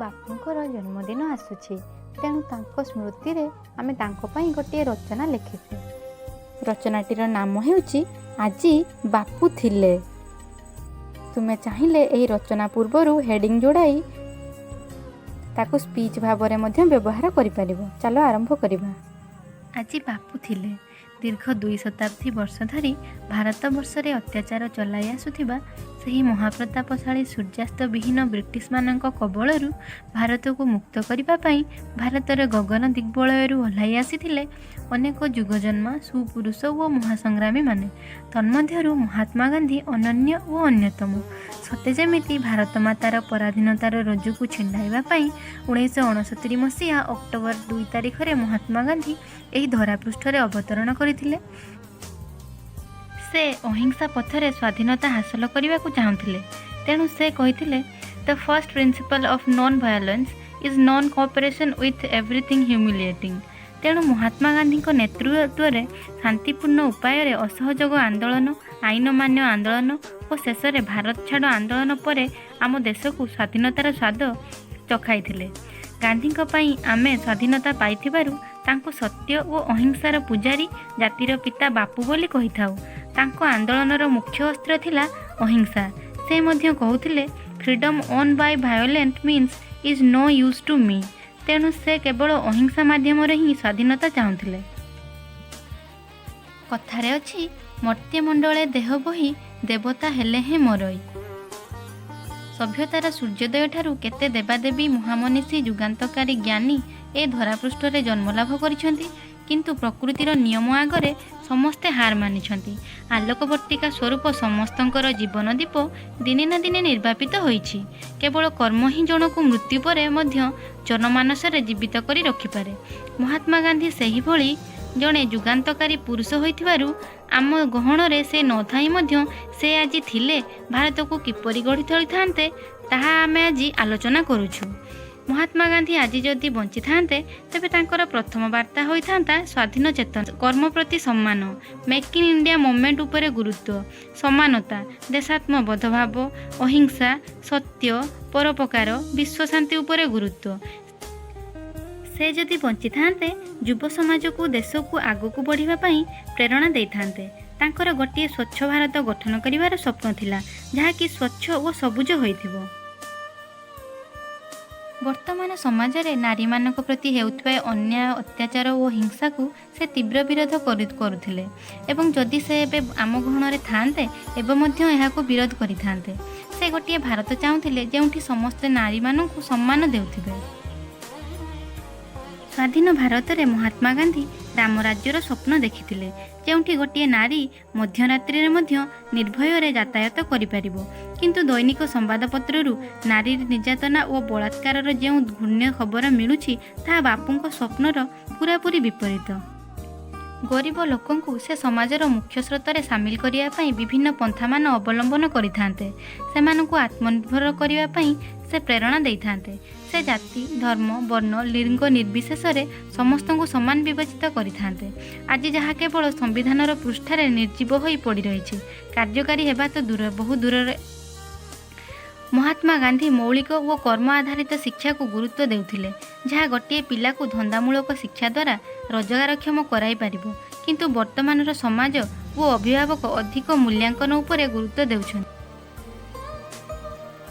ବାପୁଙ୍କର ଜନ୍ମଦିନ ଆସୁଛି, ତେଣୁ ତାଙ୍କ ସ୍ମୃତିରେ ଆମେ ତାଙ୍କ ପାଇଁ ଗୋଟିଏ ରଚନା ଲେଖିଛୁ। ରଚନାଟିର ନାମ ହେଉଛି ଆଜି ବାପୁ ଥିଲେ। ତୁମେ ଚାହିଁଲେ ଏହି ରଚନା ପୂର୍ବରୁ ହେଡ଼ିଂ ଯୋଡ଼ାଇ ତାକୁ ସ୍ପିଚ୍ ଭାବରେ ମଧ୍ୟ ବ୍ୟବହାର କରିପାରିବ। ଚାଲ ଆରମ୍ଭ କରିବା। ଆଜି ବାପୁ ଥିଲେ। ଦୀର୍ଘ 2 ଶତାବ୍ଦୀ ବର୍ଷ ଧରି ଭାରତବର୍ଷରେ ଅତ୍ୟାଚାର ଚଲାଇ ଆସୁଥିବା ସେହି ମହାପ୍ରତାପଶାଳୀ ସୂର୍ଯ୍ୟାସ୍ତବିହୀନ ବ୍ରିଟିଶମାନଙ୍କ କବଳରୁ ଭାରତକୁ ମୁକ୍ତ କରିବା ପାଇଁ ଭାରତର ଗଗନ ଦିଗ୍ବଳୟରୁ ଓହ୍ଲାଇ ଆସିଥିଲେ ଅନେକ ଯୁଗଜନ୍ମା ସୁପୁରୁଷ ଓ ମହାସଂଗ୍ରାମୀମାନେ। ତନ୍ମଧ୍ୟରୁ ମହାତ୍ମା ଗାନ୍ଧୀ ଅନନ୍ୟ ଓ ଅନ୍ୟତମ। ସତେ ଯେମିତି ଭାରତ ମାତାର ପରାଧୀନତାର ରଜ୍ଜୁକୁ ଛିଣ୍ଡାଇବା ପାଇଁ 1969 ମସିହା ଅକ୍ଟୋବର 2 ତାରିଖରେ ମହାତ୍ମା ଗାନ୍ଧୀ ଏହି ଧରାପୃଷ୍ଠରେ ଅବତରଣ କରିଥିଲେ। ସେ ଅହିଂସା ପଥରେ ସ୍ୱାଧୀନତା ହାସଲ କରିବାକୁ ଚାହୁଁଥିଲେ। ତେଣୁ ସେ କହିଥିଲେ, the first principle of non violence is non cooperation with everything humiliating. ତେଣୁ ମହାତ୍ମା ଗାନ୍ଧୀଙ୍କ ନେତୃତ୍ୱରେ ଶାନ୍ତିପୂର୍ଣ୍ଣ ଉପାୟରେ ଅସହଯୋଗ ଆନ୍ଦୋଳନ, ଆଇନ ମାନ୍ୟ ଆନ୍ଦୋଳନ ଓ ଶେଷରେ ଭାରତ ଛାଡ଼ ଆନ୍ଦୋଳନ ପରେ ଆମ ଦେଶକୁ ସ୍ୱାଧୀନତାର ସ୍ୱାଦ ଚଖାଇଥିଲେ। ଗାନ୍ଧୀଙ୍କ ପାଇଁ ଆମେ ସ୍ୱାଧୀନତା ପାଇଥିବାରୁ ତାଙ୍କୁ ସତ୍ୟ ଓ ଅହିଂସାର ପୂଜାରୀ, ଜାତିର ପିତା ବାପୁ ବୋଲି କହିଥାଉ। ତାଙ୍କ ଆନ୍ଦୋଳନର ମୁଖ୍ୟ ଅସ୍ତ୍ର ଥିଲା ଅହିଂସା। ସେ ମଧ୍ୟ କହୁଥିଲେ, freedom won by violent means is no use to me. ତେଣୁ ସେ କେବଳ ଅହିଂସା ମାଧ୍ୟମରେ ହିଁ ସ୍ୱାଧୀନତା ଚାହୁଁଥିଲେ। କଥାରେ ଅଛି, ମର୍ତ୍ତ୍ୟମଣ୍ଡଳେ ଦେହ ବହି ଦେବତା ହେଲେ ହେଁ ମରଇ। ସଭ୍ୟତାର ସୂର୍ଯ୍ୟୋଦୟଠାରୁ କେତେ ଦେବାଦେବୀ, ମହାମନୀଷୀ, ଯୁଗାନ୍ତକାରୀ ଜ୍ଞାନୀ ଏ ଧରାପୃଷ୍ଠରେ ଜନ୍ମଲାଭ କରିଛନ୍ତି, କିନ୍ତୁ ପ୍ରକୃତିର ନିୟମ ଆଗରେ ସମସ୍ତେ ହାର ମାନିଛନ୍ତି। ଆଲୋକବର୍ତ୍ତିକା ସ୍ୱରୂପ ସମସ୍ତଙ୍କର ଜୀବନ ଦୀପ ଦିନେ ନା ଦିନେ ନିର୍ବାପିତ ହୋଇଛି। କେବଳ କର୍ମ ହିଁ ଜଣକୁ ମୃତ୍ୟୁ ପରେ ମଧ୍ୟ ଜନମାନସରେ ଜୀବିତ କରି ରଖିପାରେ। ମହାତ୍ମା ଗାନ୍ଧୀ ସେହିଭଳି ଜଣେ ଯୁଗାନ୍ତକାରୀ ପୁରୁଷ ହୋଇଥିବାରୁ ଆମ ଗହଣରେ ସେ ନଥାଇ ମଧ୍ୟ ସେ ଆଜି ଥିଲେ ଭାରତକୁ କିପରି ଗଢ଼ି ତୋଳିଥାନ୍ତେ ତାହା ଆମେ ଆଜି ଆଲୋଚନା କରୁଛୁ। ମହାତ୍ମା ଗାନ୍ଧୀ ଆଜି ଯଦି ବଞ୍ଚିଥାନ୍ତେ ତେବେ ତାଙ୍କର ପ୍ରଥମ ବାର୍ତ୍ତା ହୋଇଥାନ୍ତା ସ୍ୱାଧୀନ ଚେତନା, କର୍ମ ପ୍ରତି ସମ୍ମାନ, ମେକ୍ ଇନ୍ ଇଣ୍ଡିଆ ମୁଭମେଣ୍ଟ ଉପରେ ଗୁରୁତ୍ୱ, ସମାନତା, ଦେଶାତ୍ମବୋଧ ଭାବ, ଅହିଂସା, ସତ୍ୟ, ପରୋପକାର, ବିଶ୍ୱଶାନ୍ତି ଉପରେ ଗୁରୁତ୍ୱ। ସେ ଯଦି ବଞ୍ଚିଥାନ୍ତେ ଯୁବ ସମାଜକୁ, ଦେଶକୁ ଆଗକୁ ବଢ଼ିବା ପାଇଁ ପ୍ରେରଣା ଦେଇଥାନ୍ତେ। ତାଙ୍କର ଗୋଟିଏ ସ୍ୱଚ୍ଛ ଭାରତ ଗଠନ କରିବାର ସ୍ୱପ୍ନ ଥିଲା, ଯାହାକି ସ୍ୱଚ୍ଛ ଓ ସବୁଜ ହୋଇଥିବ। ବର୍ତ୍ତମାନ ସମାଜରେ ନାରୀମାନଙ୍କ ପ୍ରତି ହେଉଥିବା ଅନ୍ୟାୟ, ଅତ୍ୟାଚାର ଓ ହିଂସାକୁ ସେ ତୀବ୍ର ବିରୋଧ କରୁଥିଲେ ଏବଂ ଯଦି ସେ ଏବେ ଆମ ଗହଣରେ ଥାନ୍ତେ ଏବେ ମଧ୍ୟ ଏହାକୁ ବିରୋଧ କରିଥାନ୍ତେ। ସେ ଗୋଟିଏ ଭାରତ ଚାହୁଁଥିଲେ ଯେଉଁଠି ସମସ୍ତେ ନାରୀମାନଙ୍କୁ ସମ୍ମାନ ଦେଉଥିବେ। ସ୍ୱାଧୀନ ଭାରତରେ ମହାତ୍ମା ଗାନ୍ଧୀ ରାମରାଜ୍ୟର ସ୍ୱପ୍ନ ଦେଖିଥିଲେ, ଯେଉଁଠି ଗୋଟିଏ ନାରୀ ମଧ୍ୟରାତ୍ରିରେ ମଧ୍ୟ ନିର୍ଭୟରେ ଯାତାୟାତ କରିପାରିବ। କିନ୍ତୁ ଦୈନିକ ସମ୍ବାଦପତ୍ରରୁ ନାରୀ ନିର୍ଯାତନା ଓ ବଳାତ୍କାରର ଯେଉଁ ଘୃଣ୍ୟ ଖବର ମିଳୁଛି ତାହା ବାପୁଙ୍କ ସ୍ୱପ୍ନର ପୂରାପୂରି ବିପରୀତ। ଗରିବ ଲୋକଙ୍କୁ ସେ ସମାଜର ମୁଖ୍ୟ ସ୍ରୋତରେ ସାମିଲ କରିବା ପାଇଁ ବିଭିନ୍ନ ପନ୍ଥାମାନ ଅବଲମ୍ବନ କରିଥାନ୍ତେ। ସେମାନଙ୍କୁ ଆତ୍ମନିର୍ଭର କରିବା ପାଇଁ ସେ ପ୍ରେରଣା ଦେଇଥାନ୍ତେ। ସେ ଜାତି, ଧର୍ମ, ବର୍ଣ୍ଣ, ଲିଙ୍ଗ ନିର୍ବିଶେଷରେ ସମସ୍ତଙ୍କୁ ସମାନ ବିବେଚିତ କରିଥାନ୍ତେ। ଆଜି ଯାହା କେବଳ ସମ୍ବିଧାନର ପୃଷ୍ଠାରେ ନିର୍ଜୀବ ହୋଇ ପଡ଼ି ରହିଛି, କାର୍ଯ୍ୟକାରୀ ହେବା ତ ବହୁ ଦୂରରେ। ମହାତ୍ମା ଗାନ୍ଧୀ ମୌଳିକ ଓ କର୍ମ ଆଧାରିତ ଶିକ୍ଷାକୁ ଗୁରୁତ୍ୱ ଦେଉଥିଲେ, ଯାହା ଗୋଟିଏ ପିଲାକୁ ଧନ୍ଦାମୂଳକ ଶିକ୍ଷା ଦ୍ୱାରା ରୋଜଗାରକ୍ଷମ କରାଇ ପାରିବ। କିନ୍ତୁ ବର୍ତ୍ତମାନର ସମାଜ ଓ ଅଭିଭାବକ ଅଧିକ ମୂଲ୍ୟାଙ୍କନ ଉପରେ ଗୁରୁତ୍ୱ ଦେଉଛନ୍ତି।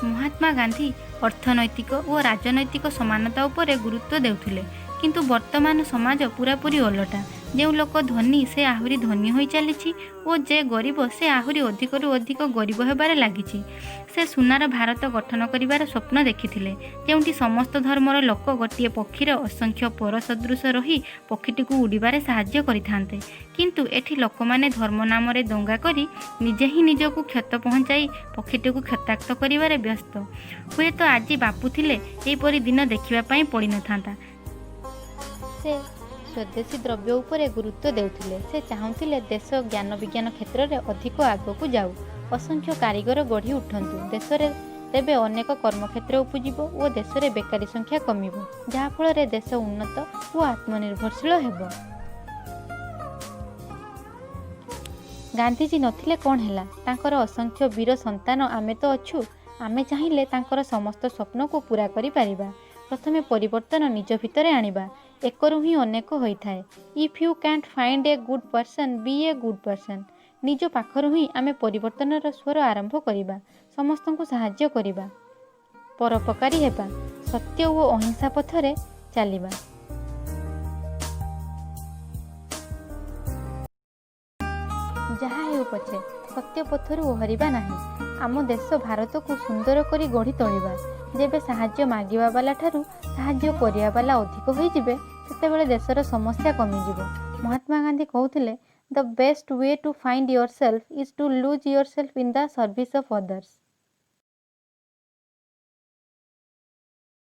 ମହାତ୍ମା ଗାନ୍ଧୀ ଅର୍ଥନୈତିକ ଓ ରାଜନୈତିକ ସମାନତା ଉପରେ ଗୁରୁତ୍ୱ ଦେଉଥିଲେ, କିନ୍ତୁ ବର୍ତ୍ତମାନ ସମାଜ ପୂରାପୂରି ଓଲଟା। ଯେଉଁ ଲୋକ ଧନୀ ସେ ଆହୁରି ଧନୀ ହୋଇ ଚାଲିଛି ଓ ଯେ ଗରିବ ସେ ଆହୁରି ଅଧିକରୁ ଅଧିକ ଗରିବ ହେବାରେ ଲାଗିଛି। ସେ ସୁନାର ଭାରତ ଗଠନ କରିବାର ସ୍ୱପ୍ନ ଦେଖିଥିଲେ, ଯେଉଁଠି ସମସ୍ତ ଧର୍ମର ଲୋକ ଗୋଟିଏ ପକ୍ଷୀର ଅସଂଖ୍ୟ ପର ସଦୃଶ ରହି ପକ୍ଷୀଟିକୁ ଉଡ଼ିବାରେ ସାହାଯ୍ୟ କରିଥାନ୍ତେ। କିନ୍ତୁ ଏଠି ଲୋକମାନେ ଧର୍ମ ନାମରେ ଦଙ୍ଗା କରି ନିଜେ ହିଁ ନିଜକୁ କ୍ଷତ ପହଞ୍ଚାଇ ପକ୍ଷୀଟିକୁ କ୍ଷତାକ୍ତ କରିବାରେ ବ୍ୟସ୍ତ। ହୁଏତ ଆଜି ବାପୁ ଥିଲେ ଏହିପରି ଦିନ ଦେଖିବା ପାଇଁ ପଡ଼ିନଥାନ୍ତା। ସେ ସ୍ୱଦେଶୀ ଦ୍ରବ୍ୟ ଉପରେ ଗୁରୁତ୍ୱ ଦେଉଥିଲେ। ସେ ଚାହୁଁଥିଲେ ଦେଶ ଜ୍ଞାନ ବିଜ୍ଞାନ କ୍ଷେତ୍ରରେ ଅଧିକ ଆଗକୁ ଯାଉ, ଅସଂଖ୍ୟ କାରିଗର ଗଢ଼ି ଉଠନ୍ତୁ ଦେଶରେ। ତେବେ ଅନେକ କର୍ମକ୍ଷେତ୍ର ଉପୁଜିବ ଓ ଦେଶରେ ବେକାରୀ ସଂଖ୍ୟା କମିବ, ଯାହାଫଳରେ ଦେଶ ଉନ୍ନତ ଓ ଆତ୍ମନିର୍ଭରଶୀଳ ହେବ। ଗାନ୍ଧିଜୀ ନଥିଲେ କ'ଣ ହେଲା? ତାଙ୍କର ଅସଂଖ୍ୟ ବୀର ସନ୍ତାନ ଆମେ ତ ଅଛୁ। ଆମେ ଚାହିଁଲେ ତାଙ୍କର ସମସ୍ତ ସ୍ୱପ୍ନକୁ ପୂରା କରିପାରିବା। ପ୍ରଥମେ ପରିବର୍ତ୍ତନ ନିଜ ଭିତରେ ଆଣିବା। ଏକରୁ ହିଁ ଅନେକ ହୋଇଥାଏ। If you can't find a good person be a good person. ନିଜ ପାଖରୁ ହିଁ ଆମେ ପରିବର୍ତ୍ତନର ସ୍ୱର ଆରମ୍ଭ କରିବା। ସମସ୍ତଙ୍କୁ ସାହାଯ୍ୟ କରିବା, ପରୋପକାରୀ ହେବା, ସତ୍ୟ ଓ ଅହିଂସା ପଥରେ ଚାଲିବା। ଯାହା ହେଉ ପଛେ ସତ୍ୟ ପଥରୁ ଓହରିବା ନାହିଁ। ଆମ ଦେଶ ଭାରତକୁ ସୁନ୍ଦର କରି ଗଢ଼ି ତୋଳିବା। ଯେବେ ସାହାଯ୍ୟ ମାଗିବା ବାଲା ଠାରୁ ସାହାଯ୍ୟ କରିବା ବାଲା ଅଧିକ ହୋଇଯିବେ, ସେତେବେଳେ ଦେଶର ସମସ୍ୟା କମିଯିବ। ମହାତ୍ମା ଗାନ୍ଧୀ କହୁଥିଲେ, the best way to find yourself is to lose yourself in the service of others.